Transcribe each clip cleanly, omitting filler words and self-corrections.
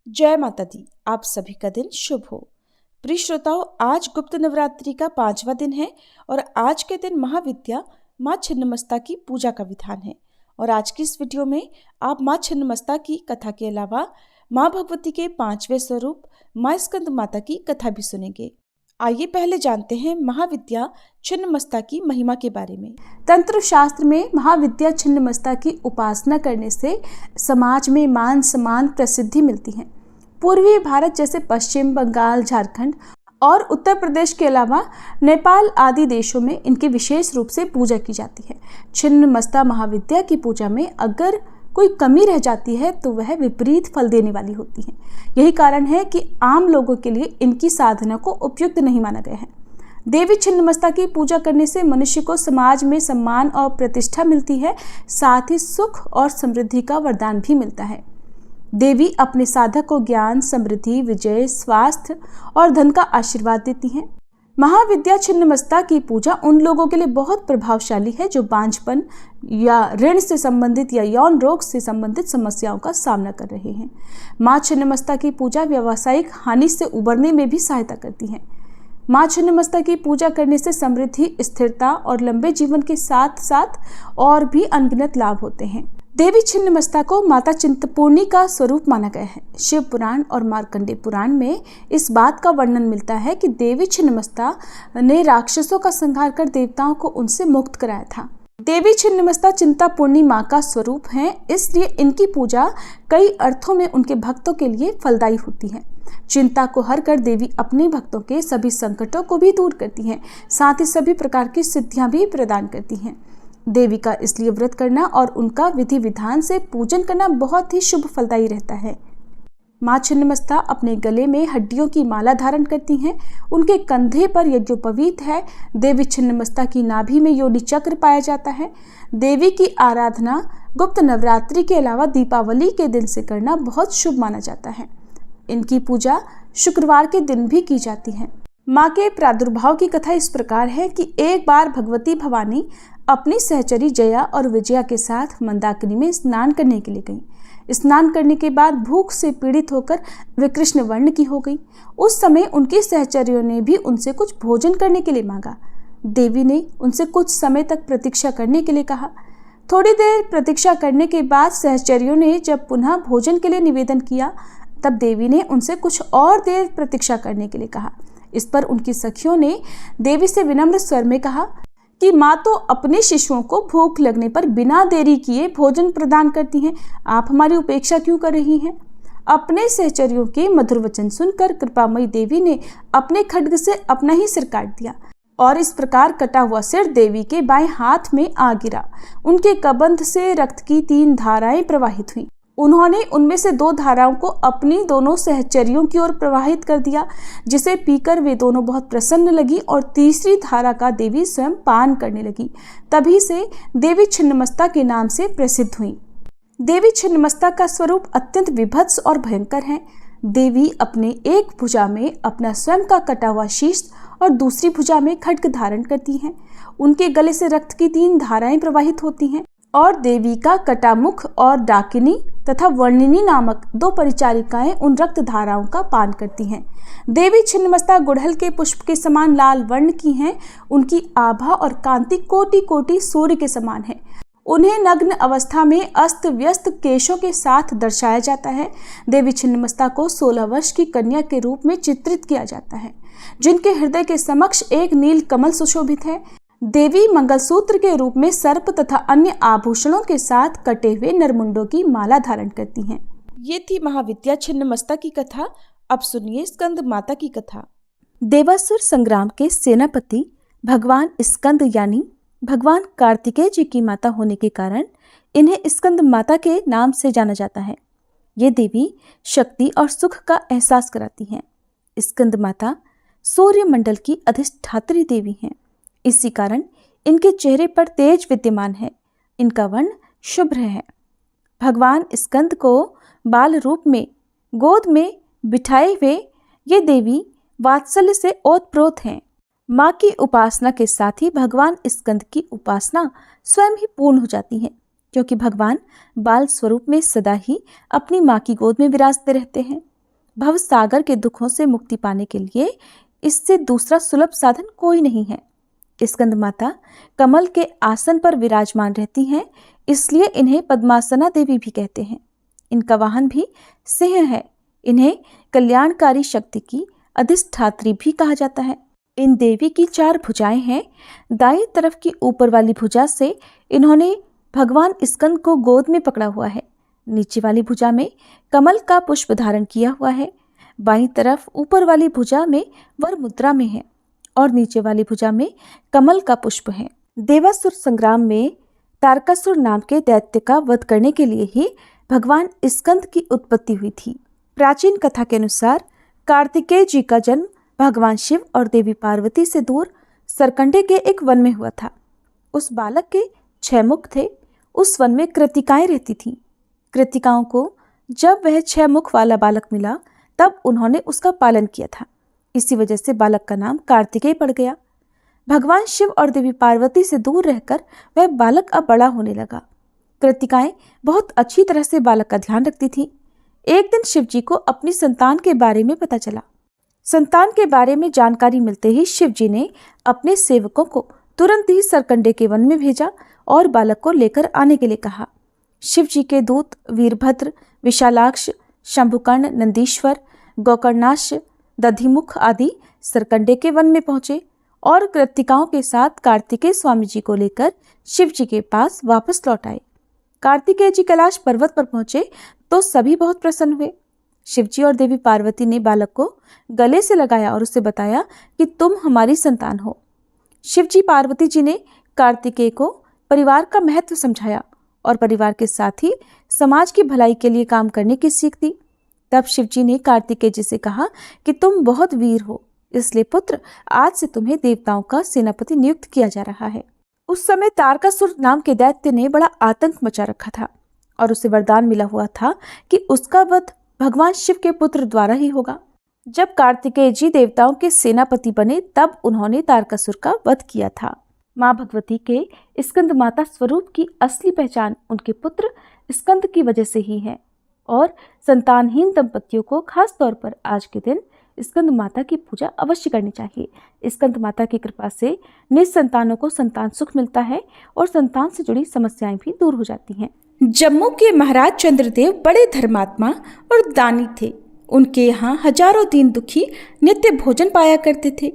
जय माता दी। आप सभी का दिन शुभ हो। प्रिय श्रोताओं, आज गुप्त नवरात्रि का 5वां दिन है और आज के दिन महाविद्या माँ छिन्नमस्ता की पूजा का विधान है। और आज की इस वीडियो में आप माँ छिन्नमस्ता की कथा के अलावा माँ भगवती के 5वें स्वरूप माँ स्कंद माता की कथा भी सुनेंगे। आइए पहले जानते हैं महाविद्या छिन्नमस्ता की महिमा के बारे में। तंत्र शास्त्र में महाविद्या छिन्नमस्ता की उपासना करने से समाज में मान सम्मान प्रसिद्धि मिलती है। पूर्वी भारत जैसे पश्चिम बंगाल, झारखंड और उत्तर प्रदेश के अलावा नेपाल आदि देशों में इनकी विशेष रूप से पूजा की जाती है। छिन्नमस्ता महाविद्या की पूजा में अगर कोई कमी रह जाती है तो वह विपरीत फल देने वाली होती है। यही कारण है कि आम लोगों के लिए इनकी साधना को उपयुक्त नहीं माना गया है। देवी छिन्नमस्ता की पूजा करने से मनुष्य को समाज में सम्मान और प्रतिष्ठा मिलती है, साथ ही सुख और समृद्धि का वरदान भी मिलता है। देवी अपने साधक को ज्ञान, समृद्धि, विजय, स्वास्थ्य और धन का आशीर्वाद देती हैं। महाविद्या छिन्नमस्ता की पूजा उन लोगों के लिए बहुत प्रभावशाली है जो बांझपन या ऋण से संबंधित या यौन रोग से संबंधित समस्याओं का सामना कर रहे हैं। माँ छिन्नमस्ता की पूजा व्यावसायिक हानि से उबरने में भी सहायता करती है। माँ छिन्नमस्ता की पूजा करने से समृद्धि, स्थिरता और लंबे जीवन के साथ साथ और भी अनगिनत लाभ होते हैं। देवी छिन्नमस्ता को माता चिंतपूर्णी का स्वरूप माना गया है। शिव पुराण और मार्कंडेय पुराण में इस बात का वर्णन मिलता है कि देवी छिन्नमस्ता ने राक्षसों का संहार कर देवताओं को उनसे मुक्त कराया था। देवी छिन्नमस्ता चिंतपूर्णी माँ का स्वरूप है, इसलिए इनकी पूजा कई अर्थों में उनके भक्तों के लिए फलदायी होती है। चिंता को हर कर देवी अपने भक्तों के सभी संकटों को भी दूर करती हैं, साथ ही सभी प्रकार की सिद्धियां भी प्रदान करती हैं। देवी का इसलिए व्रत करना और उनका विधि विधान से पूजन करना बहुत ही शुभ फलदायी रहता है। माँ छिन्नमस्ता अपने गले में हड्डियों की माला धारण करती हैं। उनके कंधे पर यज्ञोपवीत है। देवी छिन्नमस्ता की नाभि में योनि चक्र पाया जाता है। देवी की आराधना गुप्त नवरात्रि के अलावा दीपावली के दिन से करना बहुत शुभ माना जाता है। इनकी पूजा शुक्रवार के दिन भी की जाती है। माँ के प्रादुर्भाव की कथा इस प्रकार है कि एक बार भगवती भवानी अपनी सहचरी जया और विजया के साथ मंदाकिनी में स्नान करने के लिए गईं। स्नान करने के बाद भूख से पीड़ित होकर वे कृष्ण वर्ण की हो गईं। उस समय उनकी सहचरियों ने भी उनसे कुछ भोजन करने के लिए मांगा। देवी ने उनसे कुछ समय तक प्रतीक्षा करने के लिए कहा। थोड़ी देर प्रतीक्षा करने के बाद सहचरियों ने जब पुनः भोजन के लिए निवेदन किया, तब देवी ने उनसे कुछ और देर प्रतीक्षा करने के लिए कहा। इस पर उनकी सखियों ने देवी से विनम्र स्वर में कहा कि माँ तो अपने शिशुओं को भूख लगने पर बिना देरी किए भोजन प्रदान करती हैं, आप हमारी उपेक्षा क्यों कर रही हैं? अपने सहचरियों के मधुर वचन सुनकर कृपामयी देवी ने अपने खड्ग से अपना ही सिर काट दिया और इस प्रकार कटा हुआ सिर देवी के बाएं हाथ में आ गिरा। उनके कबंध से रक्त की 3 धाराएं प्रवाहित हुई। उन्होंने उनमें से 2 धाराओं को अपनी दोनों सहचरियों की ओर प्रवाहित कर दिया, जिसे पीकर वे दोनों बहुत प्रसन्न लगी और तीसरी धारा का देवी स्वयं पान करने लगी। तभी से देवी छिन्नमस्ता के नाम से प्रसिद्ध हुई। देवी छिन्नमस्ता का स्वरूप अत्यंत विभत्स और भयंकर है। देवी अपने एक भुजा में अपना स्वयं का कटा हुआ शीश और दूसरी भुजा में खड्ग धारण करती हैं। उनके गले से रक्त की 3 धाराएं प्रवाहित होती हैं और देवी का कटा मुख और डाकिनी तथा वर्णिनी नामक 2 परिचारिकाएं उन रक्त धाराओं का पान करती हैं। देवी छिन्नमस्ता गुड़हल के पुष्प के समान लाल वर्ण की हैं। उनकी आभा और कांति कोटि कोटि सूर्य के समान है। उन्हें नग्न अवस्था में अस्त व्यस्त केशों के साथ दर्शाया जाता है। देवी छिन्नमस्ता को 16 वर्ष की कन्या के रूप में चित्रित किया जाता है, जिनके हृदय के समक्ष एक नील कमल सुशोभित है। देवी मंगलसूत्र के रूप में सर्प तथा अन्य आभूषणों के साथ कटे हुए नरमुंडों की माला धारण करती हैं। ये थी महाविद्या छिन्नमस्ता की कथा। अब सुनिए स्कंद माता की कथा। देवासुर संग्राम के सेनापति भगवान स्कंद यानी भगवान कार्तिकेय जी की माता होने के कारण इन्हें स्कंद माता के नाम से जाना जाता है। ये देवी शक्ति और सुख का एहसास कराती हैं। स्कंद माता सूर्य मंडल की अधिष्ठात्री देवी हैं। इसी कारण इनके चेहरे पर तेज विद्यमान है। इनका वर्ण शुभ्र है। भगवान स्कंद को बाल रूप में गोद में बिठाए हुए ये देवी वात्सल्य से ओतप्रोत हैं। माँ की उपासना के साथ ही भगवान स्कंद की उपासना स्वयं ही पूर्ण हो जाती है, क्योंकि भगवान बाल स्वरूप में सदा ही अपनी माँ की गोद में विराजते रहते हैं। भव सागर के दुखों से मुक्ति पाने के लिए इससे दूसरा सुलभ साधन कोई नहीं है। स्कंद माता कमल के आसन पर विराजमान रहती हैं, इसलिए इन्हें पद्मासना देवी भी कहते हैं। इनका वाहन भी सिंह है। इन्हें कल्याणकारी शक्ति की अधिष्ठात्री भी कहा जाता है। इन देवी की 4 भुजाएं हैं। दाईं तरफ की ऊपर वाली भुजा से इन्होंने भगवान स्कंद को गोद में पकड़ा हुआ है। नीचे वाली भुजा में कमल का पुष्प धारण किया हुआ है। बाईं तरफ ऊपर वाली भुजा में वर मुद्रा में है और नीचे वाली भुजा में कमल का पुष्प है। देवासुर संग्राम में तारकासुर नाम के दैत्य का वध करने के लिए ही भगवान स्कंद की उत्पत्ति हुई थी। प्राचीन कथा के अनुसार कार्तिकेय जी का जन्म भगवान शिव और देवी पार्वती से दूर सरकंडे के एक वन में हुआ था। उस बालक के 6 मुख थे। उस वन में कृतिकाएं रहती थीं। कृतिकाओं को जब वह 6 मुख वाला बालक मिला तब उन्होंने उसका पालन किया था। इसी वजह से बालक का नाम कार्तिकेय पड़ गया। भगवान शिव और देवी पार्वती से दूर रहकर वह बालक अब बड़ा होने लगा। कृतिकाएं बहुत अच्छी तरह से बालक का ध्यान रखती थीं। एक दिन शिव जी को अपनी संतान के बारे में पता चला। संतान के बारे में जानकारी मिलते ही शिव जी ने अपने सेवकों को तुरंत ही सरकंडे के वन में भेजा और बालक को लेकर आने के लिए कहा। शिव जी के दूत वीरभद्र, विशालाक्ष, शंभुकर्ण, नंदीश्वर, गोकर्णाश, दधिमुख आदि सरकंडे के वन में पहुंचे और कृतिकाओं के साथ कार्तिकेय स्वामी जी को लेकर शिव जी के पास वापस लौट आए। कार्तिकेय जी कैलाश पर्वत पर पहुंचे तो सभी बहुत प्रसन्न हुए। शिव जी और देवी पार्वती ने बालक को गले से लगाया और उसे बताया कि तुम हमारी संतान हो। शिव जी पार्वती जी ने कार्तिकेय को परिवार का महत्व समझाया और परिवार के साथ ही समाज की भलाई के लिए काम करने की सीख दी। तब शिव जी ने कार्तिकेय जी से कहा कि तुम बहुत वीर हो, इसलिए पुत्र आज से तुम्हें देवताओं का सेनापति नियुक्त किया जा रहा है। उस समय तारकासुर नाम के दैत्य ने बड़ा आतंक मचा रखा था और उसे वरदान मिला हुआ था कि उसका वध भगवान शिव के पुत्र द्वारा ही होगा। जब कार्तिकेय जी देवताओं के सेनापति बने तब उन्होंने तारकासुर का वध किया था। माँ भगवती के स्कंद माता स्वरूप की असली पहचान उनके पुत्र स्कंद की वजह से ही है और संतानहीन दंपतियों को खास तौर पर आज के दिन स्कंद माता की पूजा अवश्य करनी चाहिए। स्कंद माता की कृपा से निसंतानों को संतान सुख मिलता है और संतान से जुड़ी समस्याएं भी दूर हो जाती हैं। जम्मू के महाराज चंद्रदेव बड़े धर्मात्मा और दानी थे। उनके यहाँ हजारों दीन दुखी नित्य भोजन पाया करते थे।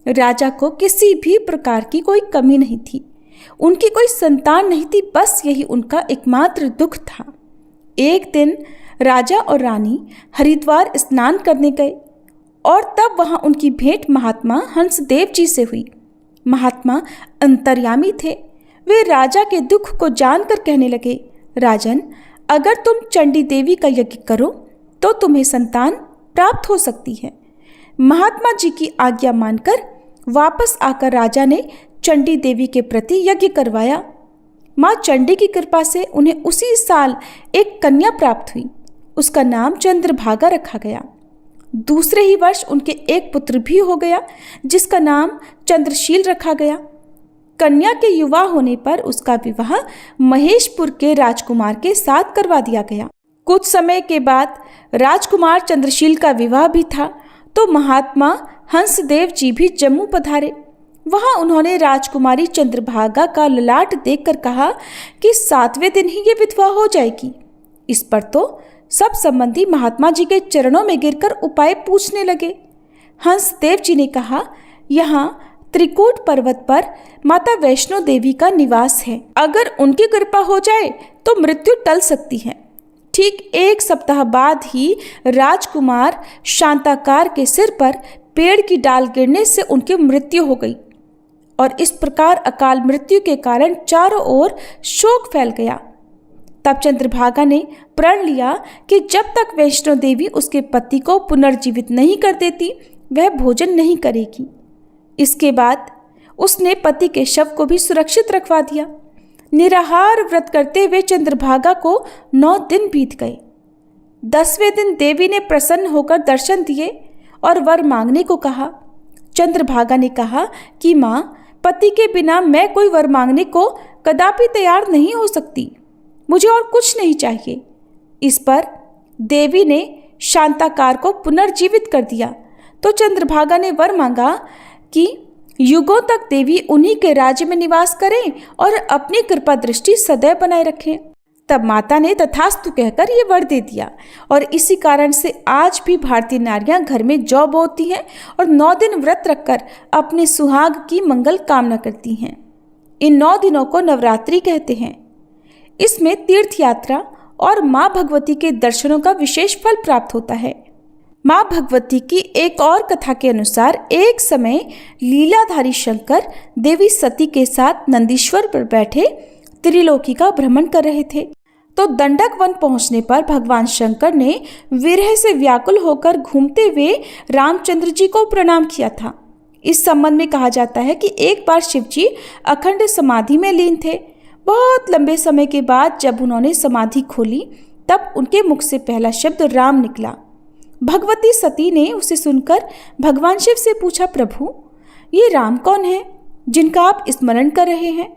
राजा को किसी भी प्रकार की कोई कमी नहीं थी। उनकी कोई संतान नहीं थी, बस यही उनका एकमात्र दुख था। एक दिन राजा और रानी हरिद्वार स्नान करने गए और तब वहां उनकी भेंट महात्मा हंसदेव जी से हुई। महात्मा अंतर्यामी थे। वे राजा के दुख को जानकर कहने लगे, राजन, अगर तुम चंडी देवी का यज्ञ करो तो तुम्हें संतान प्राप्त हो सकती है। महात्मा जी की आज्ञा मानकर वापस आकर राजा ने चंडी देवी के प्रति यज्ञ करवाया। माँ चंडी की कृपा से उन्हें उसी साल एक कन्या प्राप्त हुई। उसका नाम चंद्रभागा रखा गया। दूसरे ही वर्ष उनके एक पुत्र भी हो गया जिसका नाम चंद्रशील रखा गया। कन्या के युवा होने पर उसका विवाह महेशपुर के राजकुमार के साथ करवा दिया गया। कुछ समय के बाद राजकुमार चंद्रशील का विवाह भी था तो महात्मा हंसदेव जी भी जम्मू पधारे। वहां उन्होंने राजकुमारी चंद्रभागा का ललाट देखकर कहा कि 7वें दिन ही ये विधवा हो जाएगी। इस पर तो सब संबंधी महात्मा जी के चरणों में गिरकर उपाय पूछने लगे। हंसदेव जी ने कहा, यहाँ त्रिकूट पर्वत पर माता वैष्णो देवी का निवास है। अगर उनकी कृपा हो जाए तो मृत्यु टल सकती है। ठीक 1 सप्ताह बाद ही राजकुमार शांताकार के सिर पर पेड़ की डाल गिरने से उनकी मृत्यु हो गई और इस प्रकार अकाल मृत्यु के कारण चारों ओर शोक फैल गया। तब चंद्रभागा ने प्रण लिया कि जब तक वैष्णो देवी उसके पति को पुनर्जीवित नहीं कर देती वह भोजन नहीं करेगी। इसके बाद उसने पति के शव को भी सुरक्षित रखवा दिया। निराहार व्रत करते हुए चंद्रभागा को 9 दिन बीत गए। 10वें दिन देवी ने प्रसन्न होकर दर्शन दिए और वर मांगने को कहा। चंद्रभागा ने कहा कि माँ, पति के बिना मैं कोई वर मांगने को कदापि तैयार नहीं हो सकती। मुझे और कुछ नहीं चाहिए। इस पर देवी ने शांताकार को पुनर्जीवित कर दिया। तो चंद्रभागा ने वर मांगा कि युगों तक देवी उन्हीं के राज्य में निवास करें और अपनी कृपा दृष्टि सदैव बनाए रखें। तब माता ने तथास्तु कहकर ये वर दे दिया और इसी कारण से आज भी भारतीय नारियां घर में जौ बोती हैं और 9 दिन व्रत रखकर अपने सुहाग की मंगल कामना करती हैं। इन 9 दिनों को नवरात्रि कहते हैं। इसमें तीर्थ यात्रा और माँ भगवती के दर्शनों का विशेष फल प्राप्त होता है। माँ भगवती की एक और कथा के अनुसार एक समय लीलाधारी शंकर देवी सती के साथ नंदीश्वर पर बैठे त्रिलोकी का भ्रमण कर रहे थे। तो दंडक वन पहुंचने पर भगवान शंकर ने विरह से व्याकुल होकर घूमते हुए रामचंद्र जी को प्रणाम किया था। इस संबंध में कहा जाता है कि एक बार शिव जी अखंड समाधि में लीन थे। बहुत लंबे समय के बाद जब उन्होंने समाधि खोली तब उनके मुख से पहला शब्द राम निकला। भगवती सती ने उसे सुनकर भगवान शिव से पूछा, प्रभु ये राम कौन है जिनका आप स्मरण कर रहे हैं?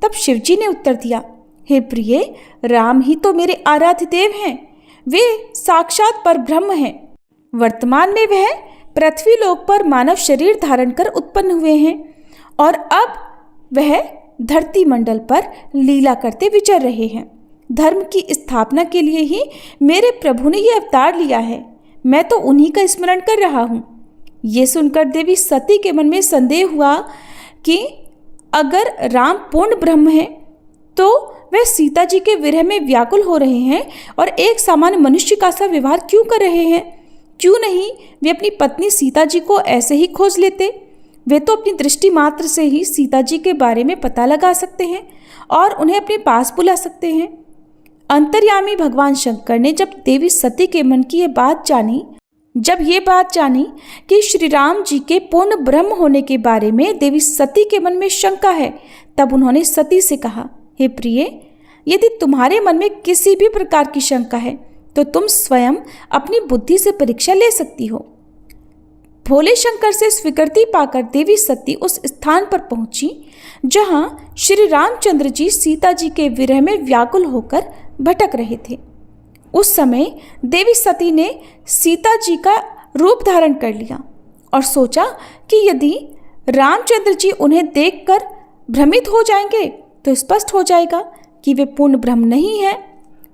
तब शिव जी ने उत्तर दिया, हे प्रिय, राम ही तो मेरे आराध्य देव हैं। वे साक्षात परब्रह्म हैं। वर्तमान में वह पृथ्वी लोक पर मानव शरीर धारण कर उत्पन्न हुए हैं और अब वह धरती मंडल पर लीला करते विचर रहे हैं। धर्म की स्थापना के लिए ही मेरे प्रभु ने यह अवतार लिया है। मैं तो उन्हीं का स्मरण कर रहा हूँ। ये सुनकर देवी सती के मन में संदेह हुआ कि अगर राम पूर्ण ब्रह्म है तो वह सीता जी के विरह में व्याकुल हो रहे हैं और एक सामान्य मनुष्य का सा व्यवहार क्यों कर रहे हैं? क्यों नहीं वे अपनी पत्नी सीता जी को ऐसे ही खोज लेते? वे तो अपनी दृष्टि मात्र से ही सीता जी के बारे में पता लगा सकते हैं और उन्हें अपने पास बुला सकते हैं। अंतर्यामी भगवान शंकर ने जब देवी सती के मन की ये बात जानी कि श्री राम जी के पूर्ण ब्रह्म होने के बारे में देवी सती के मन में शंका है, तब उन्होंने सती से कहा, हे प्रिय, यदि तुम्हारे मन में किसी भी प्रकार की शंका है तो तुम स्वयं अपनी बुद्धि से परीक्षा ले सकती हो। भोले शंकर से स्वीकृति पाकर देवी सती उस स्थान पर पहुंची जहां श्री रामचंद्र जी सीता जी के विरह में व्याकुल होकर भटक रहे थे। उस समय देवी सती ने सीता जी का रूप धारण कर लिया और सोचा कि यदि रामचंद्र जी उन्हें देखकर भ्रमित हो जाएंगे तो स्पष्ट हो जाएगा कि वे पूर्ण ब्रह्म नहीं है।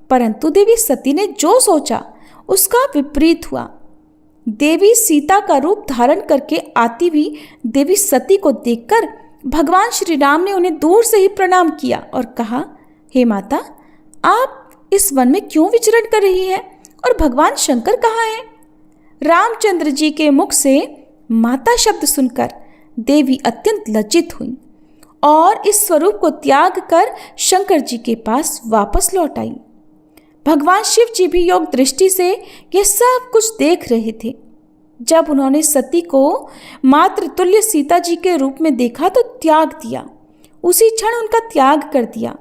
परंतु देवी सती ने जो सोचा उसका विपरीत हुआ। देवी सीता का रूप धारण करके आती हुई देवी सती को देखकर भगवान श्री राम ने उन्हें दूर से ही प्रणाम किया और कहा, हे माता, आप इस वन में क्यों विचरण कर रही है और भगवान शंकर कहाँ हैं? रामचंद्र जी के मुख से माता शब्द सुनकर देवी अत्यंत लज्जित हुई और इस स्वरूप को त्याग कर शंकर जी के पास वापस लौट आई। भगवान शिव जी भी योग दृष्टि से यह सब कुछ देख रहे थे। जब उन्होंने सती को मात्र तुल्य सीता जी के रूप में देखा तो त्याग दिया। उसी क्षण उनका त्याग कर दिया।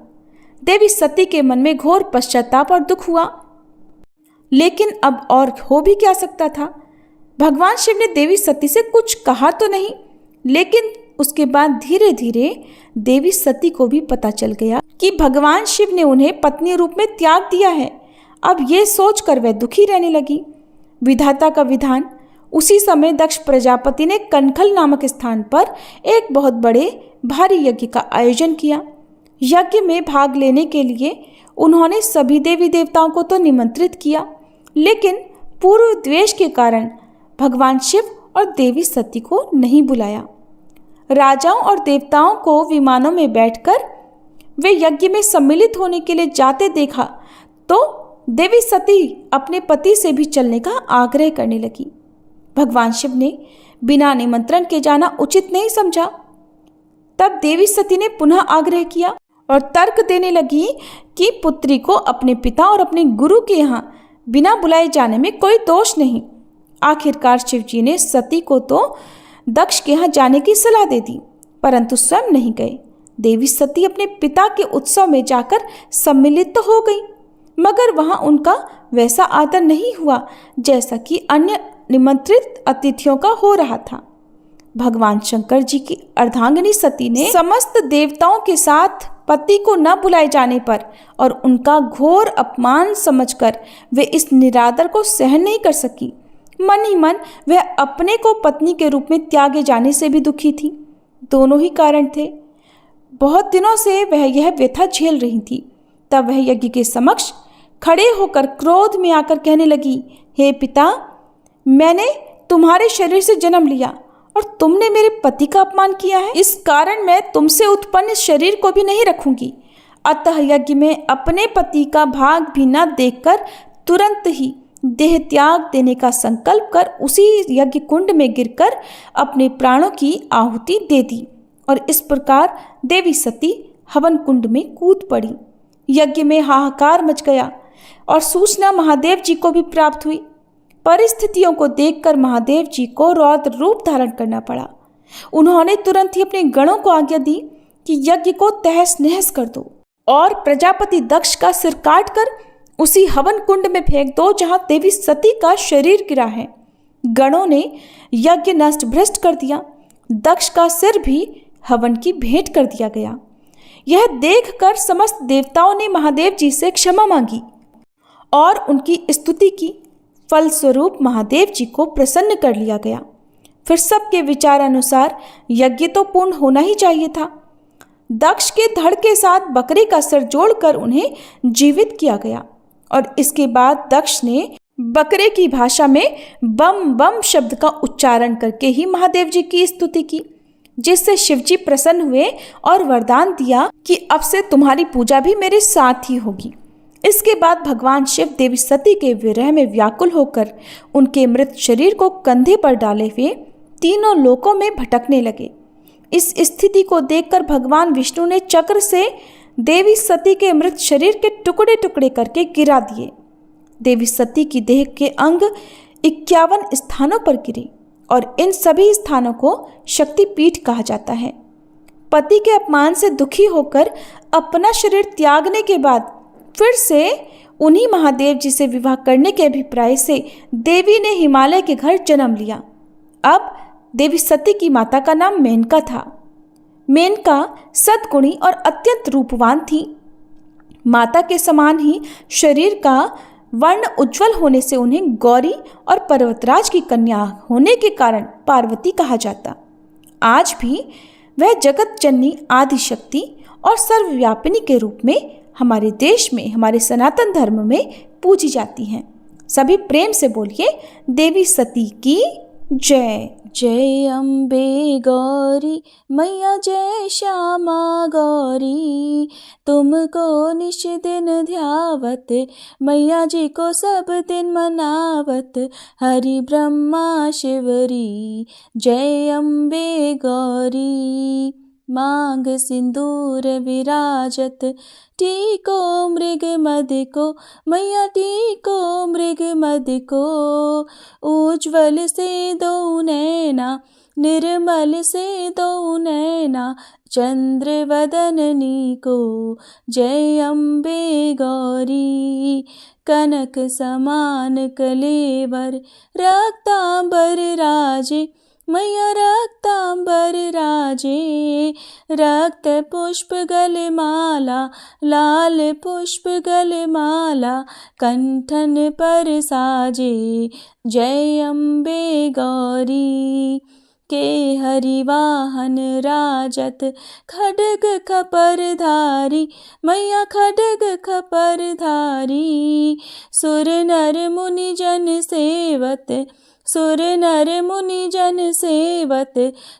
देवी सती के मन में घोर पश्चाताप और दुख हुआ, लेकिन अब और हो भी क्या सकता था। भगवान शिव ने देवी सती से कुछ कहा तो नहीं, लेकिन उसके बाद धीरे धीरे देवी सती को भी पता चल गया कि भगवान शिव ने उन्हें पत्नी रूप में त्याग दिया है। अब ये सोचकर वह दुखी रहने लगी। विधाता का विधान। उसी समय दक्ष प्रजापति ने कनखल नामक स्थान पर एक बहुत बड़े भारी यज्ञ का आयोजन किया। यज्ञ में भाग लेने के लिए उन्होंने सभी देवी देवताओं को तो निमंत्रित किया, लेकिन पूर्व द्वेष के कारण भगवान शिव और देवी सती को नहीं बुलाया। राजाओं और देवताओं को विमानों में बैठकर वे यज्ञ में सम्मिलित होने के लिए जाते देखा तो देवी सती अपने पति से भी चलने का आग्रह करने लगी। भगवान शिव ने बिना निमंत्रण के जाना उचित नहीं समझा। तब देवी सती ने पुनः आग्रह किया और तर्क देने लगी कि पुत्री को अपने पिता और अपने गुरु के यहाँ बिना बुलाए जाने में कोई दोष नहीं। आखिरकार शिव जी ने सती को तो दक्ष के यहाँ जाने की सलाह दे दी, परंतु स्वयं नहीं गए। देवी सती अपने पिता के उत्सव में जाकर सम्मिलित तो हो गई, मगर वहां उनका वैसा आदर नहीं हुआ जैसा कि अन्य निमंत्रित अतिथियों का हो रहा था। भगवान शंकर जी की अर्धांगिनी सती ने समस्त देवताओं के साथ पति को न बुलाए जाने पर और उनका घोर अपमान समझकर वे इस निरादर को सहन नहीं कर सकी। मन ही मन वह अपने को पत्नी के रूप में त्यागे जाने से भी दुखी थी। दोनों ही कारण थे। बहुत दिनों से वह यह व्यथा झेल रही थी। तब वह यज्ञ के समक्ष खड़े होकर क्रोध में आकर कहने लगी, हे पिता, मैंने तुम्हारे शरीर से जन्म लिया और तुमने मेरे पति का अपमान किया है। इस कारण मैं तुमसे उत्पन्न शरीर को भी नहीं रखूंगी। अतः यज्ञ में अपने पति का भाग भी न देखकर तुरंत ही देह त्याग देने का संकल्प कर उसी यज्ञ कुंड में गिरकर अपने प्राणों की आहुति दे दी। और इस प्रकार देवी सती हवन कुंड में कूद पड़ी। यज्ञ में हाहाकार मच गया और सूचना महादेव जी को भी प्राप्त हुई। परिस्थितियों को देखकर महादेव जी को रौद्र रूप धारण करना पड़ा। उन्होंने तुरंत ही अपने गणों को आज्ञा दी कि यज्ञ को तहस नहस कर दो और प्रजापति दक्ष का सिर काटकर उसी हवन कुंड में फेंक दो जहां देवी सती का शरीर गिरा है। गणों ने यज्ञ नष्ट भ्रष्ट कर दिया। दक्ष का सिर भी हवन की भेंट कर दिया गया। यह देखकर समस्त देवताओं ने महादेव जी से क्षमा मांगी और उनकी स्तुति की। फलस्वरूप महादेव जी को प्रसन्न कर लिया गया। फिर सबके विचार अनुसार यज्ञ तो पूर्ण होना ही चाहिए था। दक्ष के धड़ के साथ बकरी का सिर जोड़कर उन्हें जीवित किया गया और इसके बाद दक्ष ने बकरे की भाषा में बम बम शब्द का उच्चारण करके ही महादेव जी की स्तुति की, जिससे शिवजी प्रसन्न हुए और वरदान दिया कि अब से तुम्हारी पूजा भी मेरे साथ ही होगी। इसके बाद भगवान शिव देवी सती के विरह में व्याकुल होकर उनके मृत शरीर को कंधे पर डाले हुए तीनों लोकों में भटकने लगे। इस स्थिति को देखकर भगवान विष्णु ने चक्र से देवी सती के मृत शरीर के टुकड़े टुकड़े करके गिरा दिए। देवी सती की देह के अंग 51 स्थानों पर गिरे और इन सभी स्थानों को शक्तिपीठ कहा जाता है। पति के अपमान से दुखी होकर अपना शरीर त्यागने के बाद फिर से उन्हीं महादेव जी से विवाह करने के अभिप्राय से देवी ने हिमालय के घर जन्म लिया। अब देवी सती की माता का नाम मेनका था। मेनका सद्गुणी और अत्यंत रूपवान थी। माता के समान ही शरीर का वर्ण उज्जवल होने से उन्हें गौरी और पर्वतराज की कन्या होने के कारण पार्वती कहा जाता। आज भी वह जगत जननी आदिशक्ति और सर्वव्यापिनी के रूप में हमारे देश में, हमारे सनातन धर्म में पूजी जाती हैं। सभी प्रेम से बोलिए, देवी सती की जय। जय अम्बे गौरी मैया, जय श्यामा गौरी, तुमको निश दिन ध्यावत, मैया जी को सब दिन मनावत, हरि ब्रह्मा शिवरी। जय अम्बे गौरी, मांग सिंदूर विराजत, टीको मृग मद को, मैया टीको मृग मद को, उज्ज्वल से दो नैना, निर्मल से दो नैना, चंद्र वदननी को। जय अम्बे गौरी, कनक समान कलेवर, रक्तांबर राजे, मैया रक्तांबर राजे, रक्त पुष्प गलमाला, लाल पुष्प गलमाला, कंठन पर साजे। जय अम्बे गौरी, के हरिवाहन राजत, खड्ग खपर धारी, मैया खड्ग खपर धारी, सुर नर मुनि जन सेवत, सुर नर मुनि जन सेवत,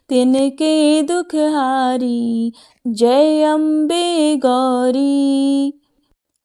तिनके दुख हारी। जय अम्बे गौरी,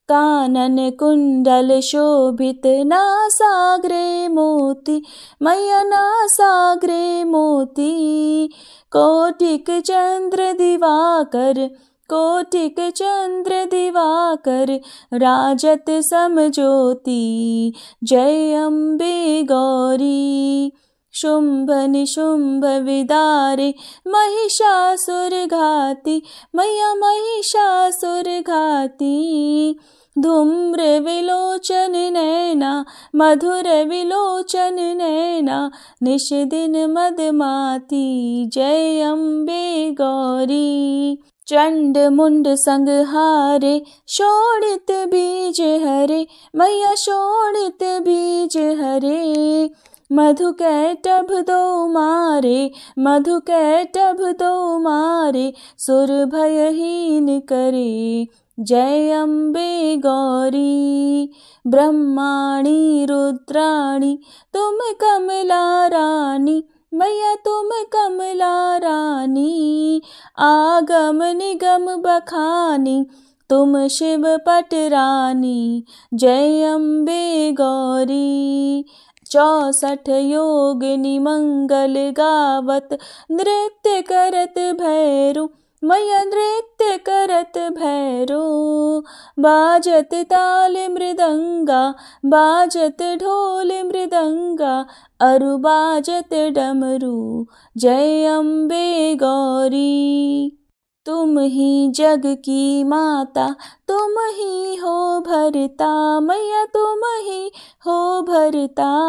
कानन कुंडल शोभित, नासाग्रे मोती, मैया नासाग्रे मोती, कोटिक चंद्र दिवाकर, कोटिक चंद्र दिवाकर, राजत समज्योति। जय अम्बे गौरी, शुंभ निशुंभ विदारे, महिषासुर घाती, मैया महिषासुर घाती, धूम्र विलोचन नैना, मधुर विलोचन नैना, निश दिन मदमाती। जय अम्बे गौरी, चंड मुंड संहारे, शोणित बीज हरे, मैया शोणित बीज हरे। मधु कैटभ दो मारे, मधु कैटभ दो मारे, सुर भयहीन करे। जय अम्बे गौरी ब्रह्माणी रुद्राणी, तुम कमला रानी, मैया तुम कमला रानी। आगम निगम बखानी, तुम शिव पटरानी। जय अम्बे गौरी। 64 योगिनी मंगल गावत, नृत्य करत भैरू, मैया नृत्य करत भैरू। बाजत ताल मृदंगा, बाजत ढोल मृदंगा, अरु बाजत डमरू। जय अम्बे गौरी। तुम ही जग की माता, तुम ही हो भरता, मैया तुम ही हो भरता।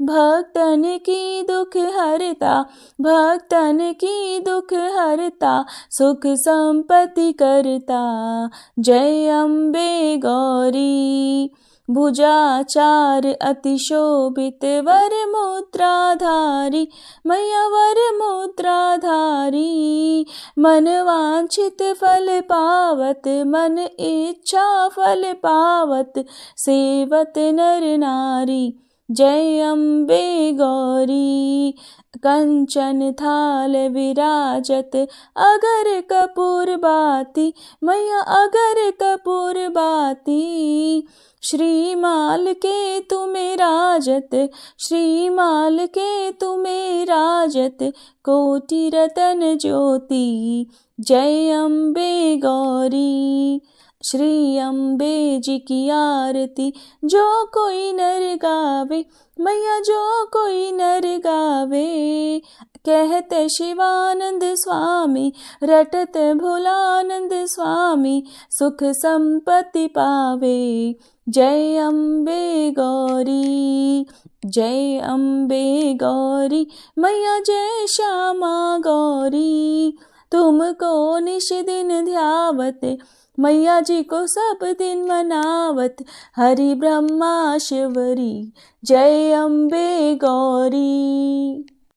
भक्तन की दुख हरता, भक्तन की दुख हरता, सुख संपत्ति करता। जय अम्बे गौरी। भुजाचार अति शोभित, वर मुद्राधारी, मैया वर मुद्राधारी। मन वांछित फल पावत, मन इच्छा फल पावत, सेवत नर नारी। जय अम्बे गौरी। कंचन थाल विराजत, अगर कपूर बाती, मैया अगर कपूर बाती। श्रीमाल के तुम्हें राजत, श्रीमाल के तुम्हें राजत, कोटि रतन ज्योति। जय अम्बे गौरी। श्री अम्बे जी की आरती जो कोई नर गावे, मैया जो कोई नर गावे। कहते शिवानंद स्वामी, रटत भोलानंद स्वामी, सुख संपत्ति पावे। जय अम्बे गौरी। जय अम्बे गौरी, मैया जय श्यामा गौरी। तुमको निश दिन ध्यावत, मैया जी को सब दिन मनावत, हरि ब्रह्मा शिवरी। जय अम्बे गौरी।